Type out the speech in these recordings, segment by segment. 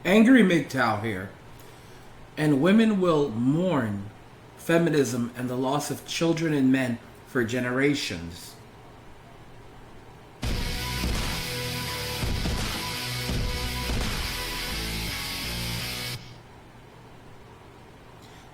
Angry Mgtow here. And women will mourn feminism and the loss of children and men for generations.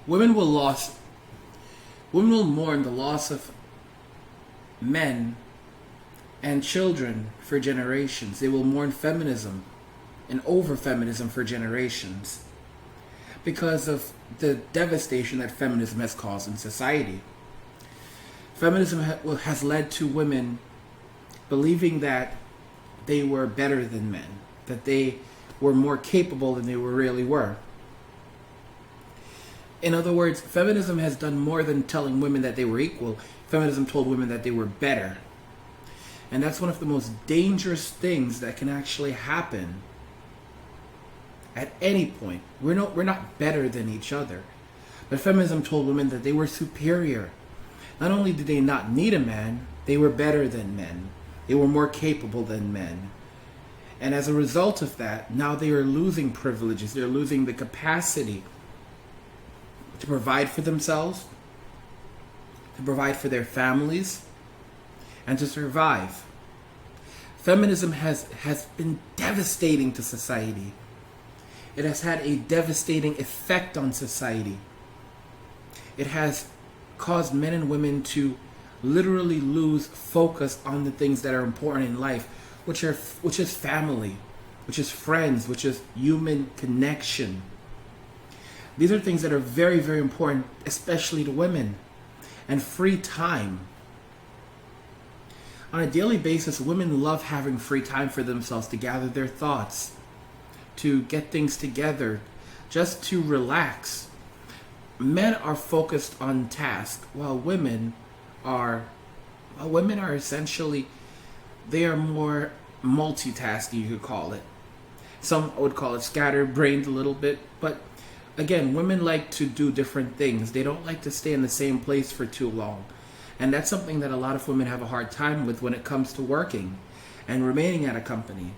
Women will loss Women will mourn the loss of men and children for generations. They will mourn feminism and over feminism for generations because of the devastation that feminism has caused in society. Feminism has led to women believing that they were better than men, that they were more capable than they really were. In other words, feminism has done more than telling women that they were equal. Feminism told women that they were better. And that's one of the most dangerous things that can actually happen at any point. We're not better than each other. But feminism told women that they were superior. Not only did they not need a man, they were better than men. They were more capable than men. And as a result of that, now they are losing privileges. They're losing the capacity to provide for themselves, to provide for their families, and to survive. Feminism has been devastating to society. It has had a devastating effect on society. It has caused men and women to literally lose focus on the things that are important in life, which is family, which is friends, which is human connection. These are things that are very, very important, especially to women. And free time. On a daily basis, women love having free time for themselves to gather their thoughts, to get things together, just to relax. Men are focused on task, while women are essentially, they are more multitasking, you could call it. Some would call it scatterbrained a little bit, but again, women like to do different things. They don't like to stay in the same place for too long. And that's something that a lot of women have a hard time with when it comes to working and remaining at a company.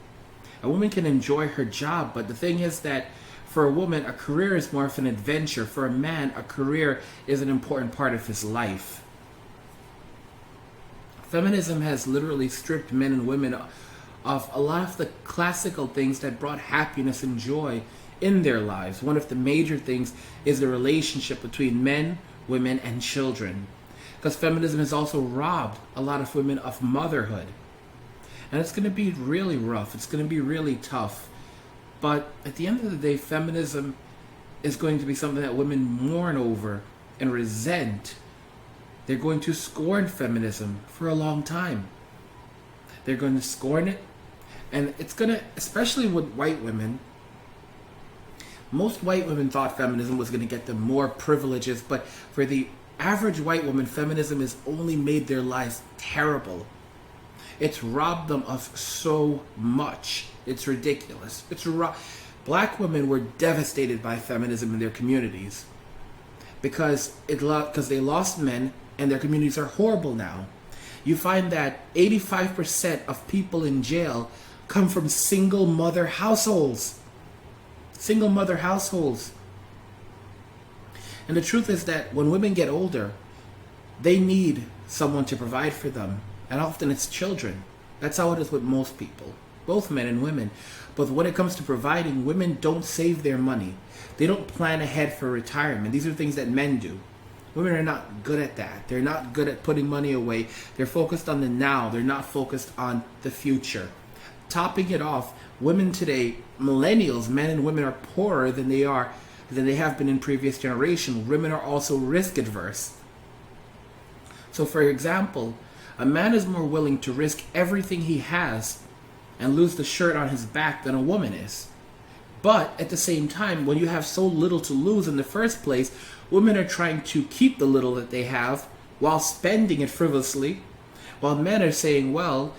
A woman can enjoy her job, but the thing is that for a woman, a career is more of an adventure. For a man, a career is an important part of his life. Feminism has literally stripped men and women of a lot of the classical things that brought happiness and joy in their lives. One of the major things is the relationship between men, women, and children. Because feminism has also robbed a lot of women of motherhood. And it's going to be really rough. It's going to be really tough. But at the end of the day, feminism is going to be something that women mourn over and resent. They're going to scorn feminism for a long time. They're going to scorn it. And it's going to, especially with white women, most white women thought feminism was going to get them more privileges, but for the average white woman, feminism has only made their lives terrible. It's robbed them of so much. It's ridiculous. Black women were devastated by feminism in their communities because they lost men and their communities are horrible now. You find that 85% of people in jail come from single mother households. Single mother households. And the truth is that when women get older, they need someone to provide for them. And often it's children. That's how it is with most people, both men and women. But when it comes to providing, women don't save their money. They don't plan ahead for retirement. These are things that men do. Women are not good at that. They're not good at putting money away. They're focused on the now. They're not focused on the future. Topping it off, women today, millennials, men and women, are poorer than they have been in previous generations. Women are also risk adverse. So for example, a man is more willing to risk everything he has and lose the shirt on his back than a woman is. But at the same time, when you have so little to lose in the first place, women are trying to keep the little that they have while spending it frivolously, while men are saying, well,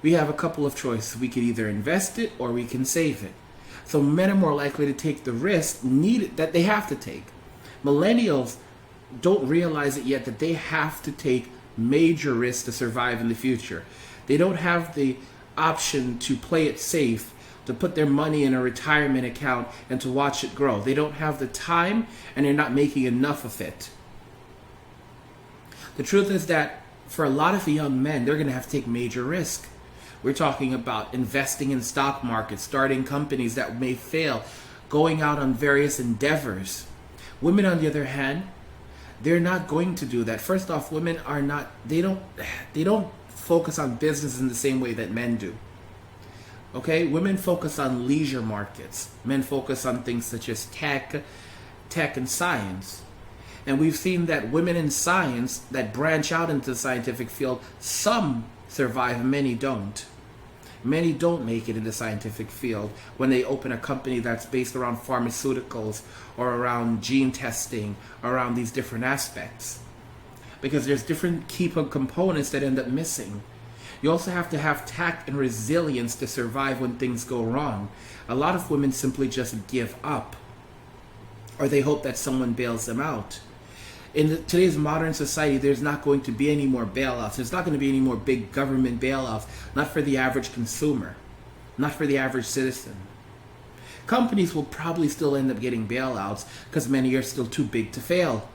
we have a couple of choices. We could either invest it or we can save it. So men are more likely to take the risk that they have to take. Millennials don't realize it yet that they have to take major risks to survive in the future. They don't have the option to play it safe to put their money in a retirement account and to watch it grow. They don't have the time, and they're not making enough of it. The truth is that for a lot of young men, they're going to have to take major risk. We're talking about investing in stock markets, starting companies that may fail, going out on various endeavors. Women, on the other hand, they're not going to do that. First off, women are not, they don't focus on business in the same way that men do. Okay? Women focus on leisure markets. Men focus on things such as tech and science. And we've seen that women in science that branch out into the scientific field, some survive, many don't. Many don't make it in the scientific field when they open a company that's based around pharmaceuticals or around gene testing or around these different aspects. Because there's different key components that end up missing. You also have to have tact and resilience to survive when things go wrong. A lot of women simply just give up, or they hope that someone bails them out. In today's modern society, there's not going to be any more bailouts. There's not going to be any more big government bailouts, not for the average consumer, not for the average citizen. Companies will probably still end up getting bailouts because many are still too big to fail.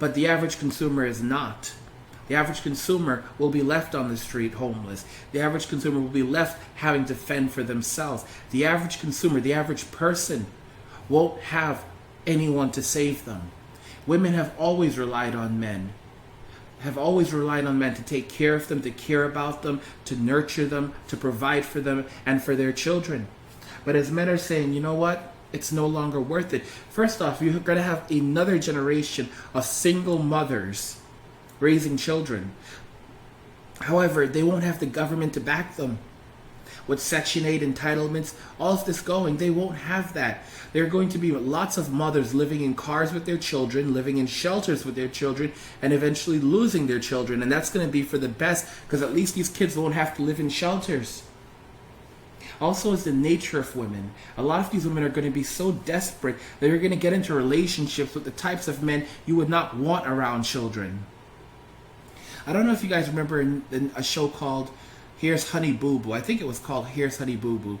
But the average consumer is not. The average consumer will be left on the street homeless. The average consumer will be left having to fend for themselves. The average consumer, the average person, won't have anyone to save them. Women have always relied on men. Have always relied on men to take care of them, to care about them, to nurture them, to provide for them and for their children. But as men are saying, you know what? It's no longer worth it. First off, you're going to have another generation of single mothers raising children. However, they won't have the government to back them. With Section 8 entitlements, all of this going, they won't have that. There are going to be lots of mothers living in cars with their children, living in shelters with their children, and eventually losing their children. And that's going to be for the best, because at least these kids won't have to live in shelters. Also, is the nature of women. A lot of these women are going to be so desperate that they're going to get into relationships with the types of men you would not want around children. I don't know if you guys remember in a show called Here's Honey Boo Boo. I think it was called Here's Honey Boo Boo.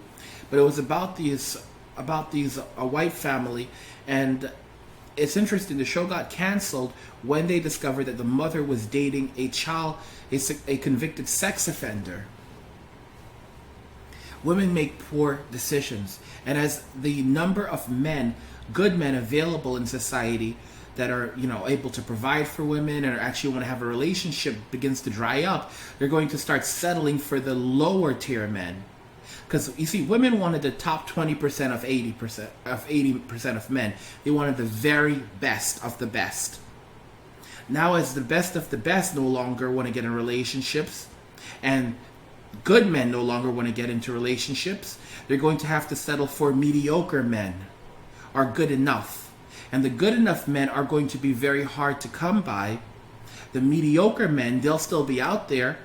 But it was about these a white family, and it's interesting. The show got canceled when they discovered that the mother was dating a convicted sex offender. Women make poor decisions, and as the number of men, good men available in society that are, able to provide for women and actually want to have a relationship begins to dry up, they're going to start settling for the lower tier men. Because you see, women wanted the top 20% of 80% of men. They wanted the very best of the best. Now, as the best of the best no longer want to get in relationships, and good men no longer want to get into relationships, they're going to have to settle for mediocre men, or good enough. And the good enough men are going to be very hard to come by. The mediocre men, they'll still be out there.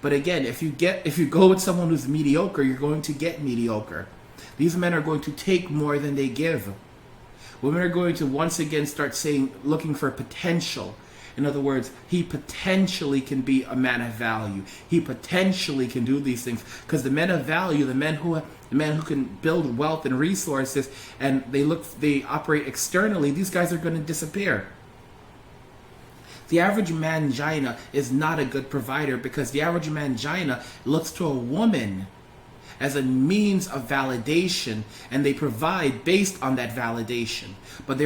But again, if you go with someone who's mediocre, you're going to get mediocre. These men are going to take more than they give. Women are going to once again start looking for potential. In other words, he potentially can be a man of value. He potentially can do these things. Because the men of value, the men who can build wealth and resources, and they operate externally, these guys are going to disappear. The average mangina is not a good provider, because the average mangina looks to a woman as a means of validation, and they provide based on that validation. But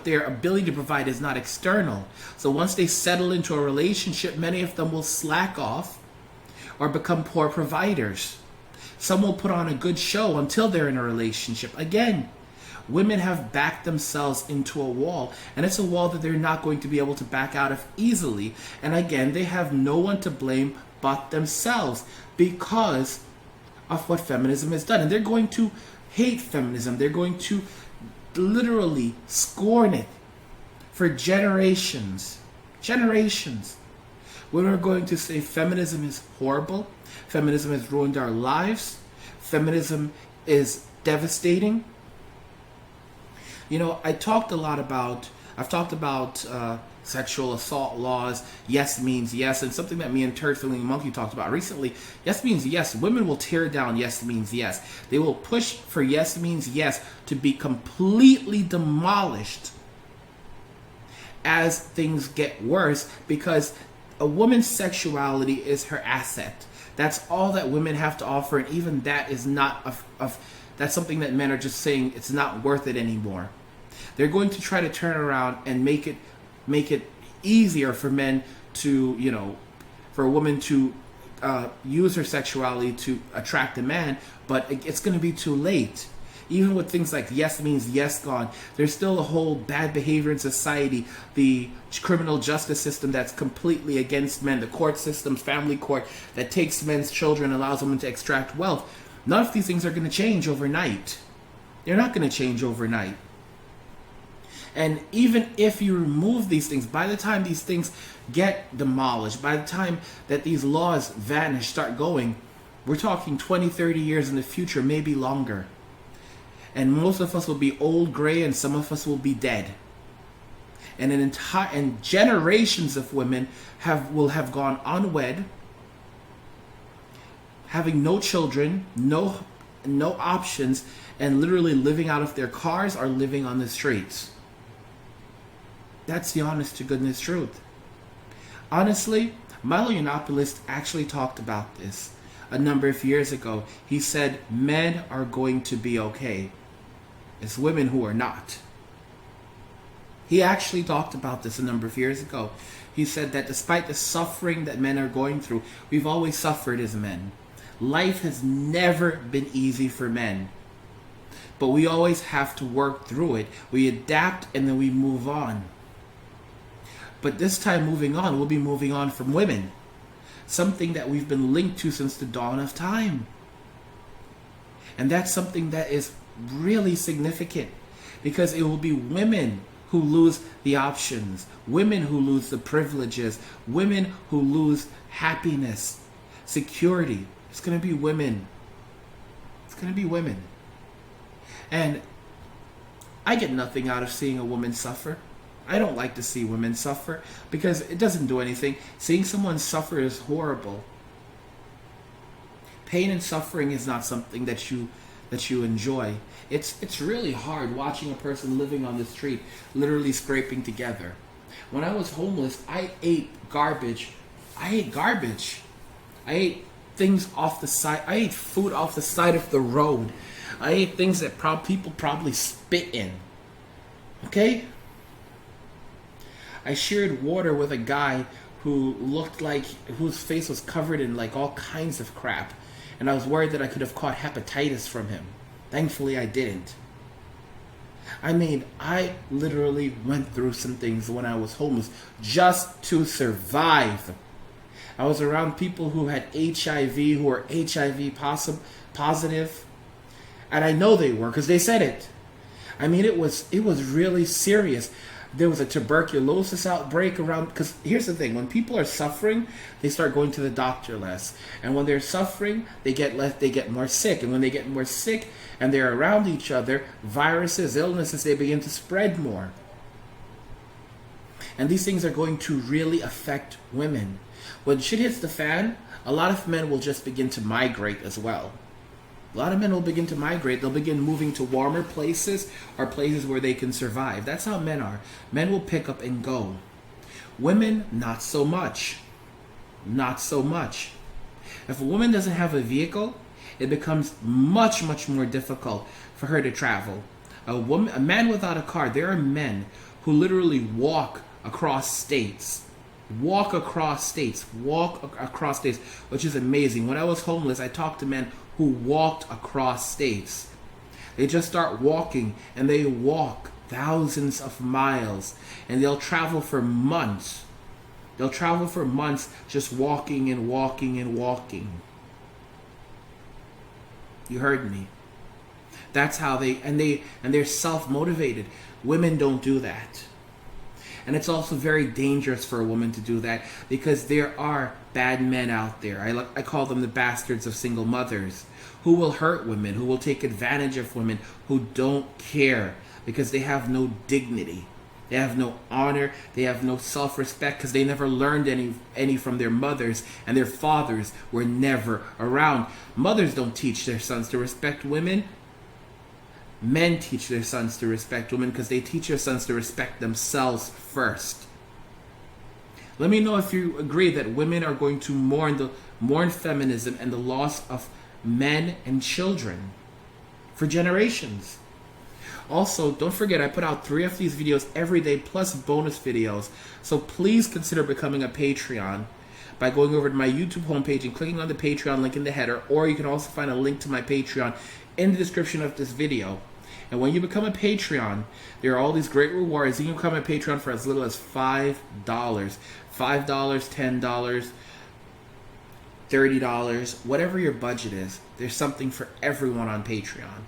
their ability to provide is not external. So once they settle into a relationship, many of them will slack off or become poor providers. Some will put on a good show until they're in a relationship. Again, women have backed themselves into a wall, and it's a wall that they're not going to be able to back out of easily. And again, they have no one to blame but themselves because of what feminism has done. And they're going to hate feminism. They're going to literally scorn it for generations. Generations. Women are going to say feminism is horrible. Feminism has ruined our lives. Feminism is devastating. I've talked about sexual assault laws. Yes means yes, and something that me and Turd Feeling Monkey talked about recently. Yes means yes. Women will tear down yes means yes. They will push for yes means yes to be completely demolished as things get worse, because a woman's sexuality is her asset. That's all that women have to offer, and even that is not that's something that men are just saying it's not worth it anymore. They're going to try to turn around and make it easier for men to, for a woman to use her sexuality to attract a man, but it's going to be too late. Even with things like yes means yes gone, there's still a whole bad behavior in society, the criminal justice system that's completely against men, the court systems, family court that takes men's children, allows women to extract wealth. None of these things are going to change overnight. They're not going to change overnight. And even if you remove these things, by the time these things get demolished, by the time that these laws vanish, start going, we're talking 20, 30 years in the future, maybe longer. And most of us will be old, gray, and some of us will be dead. And generations of women will have gone unwed, having no children, no options, and literally living out of their cars or living on the streets. That's the honest to goodness truth. Honestly, Milo Yiannopoulos actually talked about this a number of years ago. He said men are going to be okay. It's women who are not. He actually talked about this a number of years ago. He said that despite the suffering that men are going through, we've always suffered as men. Life has never been easy for men. But we always have to work through it. We adapt and then we move on. But this time moving on, we'll be moving on from women. Something that we've been linked to since the dawn of time. And that's something that is really significant, because it will be women who lose the options, women who lose the privileges, women who lose happiness, security. It's going to be women. It's going to be women. And I get nothing out of seeing a woman suffer. I don't like to see women suffer because it doesn't do anything. Seeing someone suffer is horrible. Pain and suffering is not something that you enjoy. It's really hard watching a person living on the street, literally scraping together. When I was homeless, I ate garbage. I ate things off the side. I ate food off the side of the road. I ate things that people probably spit in. Okay? I shared water with a guy whose face was covered in like all kinds of crap. And I was worried that I could have caught hepatitis from him. Thankfully, I didn't. I mean, I literally went through some things when I was homeless just to survive. I was around people who had HIV, who were HIV positive. And I know they were because they said it. I mean, it was really serious. There was a tuberculosis outbreak around, because here's the thing, when people are suffering, they start going to the doctor less. And when they're suffering, they get more sick. And when they get more sick and they're around each other, viruses, illnesses, they begin to spread more. And these things are going to really affect women. When shit hits the fan, a lot of men will just begin to migrate as well. A lot of men will begin to migrate. They'll begin moving to warmer places or places where they can survive. That's how men are. Men will pick up and go. Women, not so much. Not so much. If a woman doesn't have a vehicle, it becomes much, much more difficult for her to travel. A man without a car, there are men who literally walk across states. Walk across states, which is amazing. When I was homeless, I talked to men who walked across states. They just start walking, and they walk thousands of miles, and they'll travel for months. They'll travel for months just walking and walking and walking. You heard me. That's how they're self-motivated. Women don't do that. And it's also very dangerous for a woman to do that, because there are bad men out there. I call them the bastards of single mothers, who will hurt women, who will take advantage of women, who don't care because they have no dignity. They have no honor. They have no self-respect because they never learned any from their mothers, and their fathers were never around. Mothers don't teach their sons to respect women. Men teach their sons to respect women because they teach their sons to respect themselves first. Let me know if you agree that women are going to mourn feminism and the loss of men and children for generations. Also, don't forget, I put out 3 of these videos every day plus bonus videos. So please consider becoming a Patreon by going over to my YouTube homepage and clicking on the Patreon link in the header, or you can also find a link to my Patreon in the description of this video. And when you become a Patreon, there are all these great rewards. You can become a Patreon for as little as $5. $5, $10, $30, whatever your budget is. There's something for everyone on Patreon.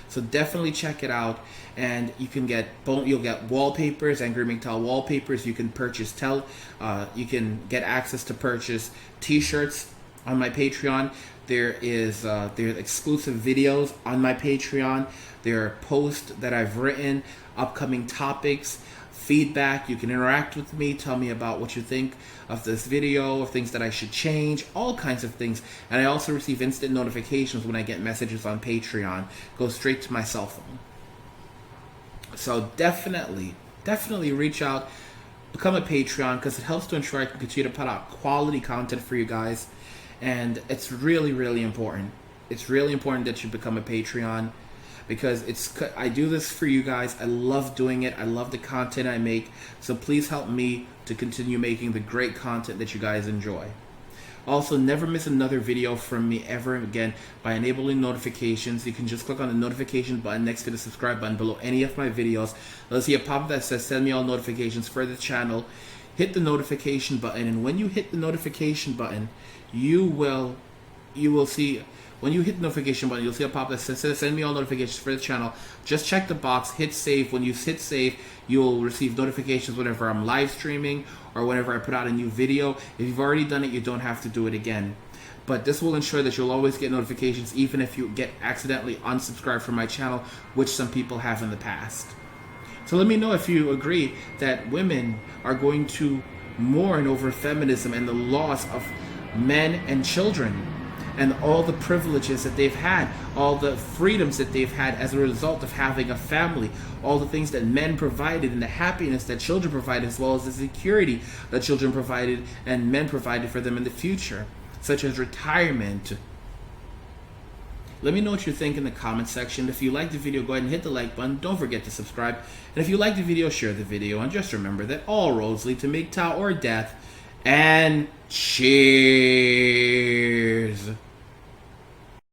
So definitely check it out, and you can you'll get wallpapers, angry Mgtow wallpapers. You can purchase you can get access to purchase T-shirts on my Patreon. There's exclusive videos on my Patreon. There are posts that I've written, upcoming topics, feedback. You can interact with me, tell me about what you think of this video, of things that I should change, all kinds of things. And I also receive instant notifications when I get messages on Patreon. Go straight to my cell phone. So definitely reach out, become a Patreon, because it helps to ensure I can continue to put out quality content for you guys. And it's really important. It's really important that you become a Patreon, because I do this for you guys. I love doing it. I love the content I make. So please help me to continue making the great content that you guys enjoy. Also, never miss another video from me ever again by enabling notifications. You can just click on the notification button next to the subscribe button below any of my videos. You'll see a pop-up that says send me all notifications for the channel. Hit the notification button, and when you hit the notification button, you will see. When you hit the notification button, you'll see a pop that says send me all notifications for the channel. Just check the box, hit save. When you hit save, you'll receive notifications whenever I'm live streaming or whenever I put out a new video. If you've already done it, you don't have to do it again. But this will ensure that you'll always get notifications, even if you get accidentally unsubscribed from my channel, which some people have in the past. So let me know if you agree that women are going to mourn over feminism and the loss of men and children, and all the privileges that they've had, all the freedoms that they've had as a result of having a family, all the things that men provided and the happiness that children provided, as well as the security that children provided and men provided for them in the future, such as retirement. Let me know what you think in the comment section. If you like the video, go ahead and hit the like button. Don't forget to subscribe. And if you like the video, share the video. And just remember that all roads lead to Mgtow or death. And cheers.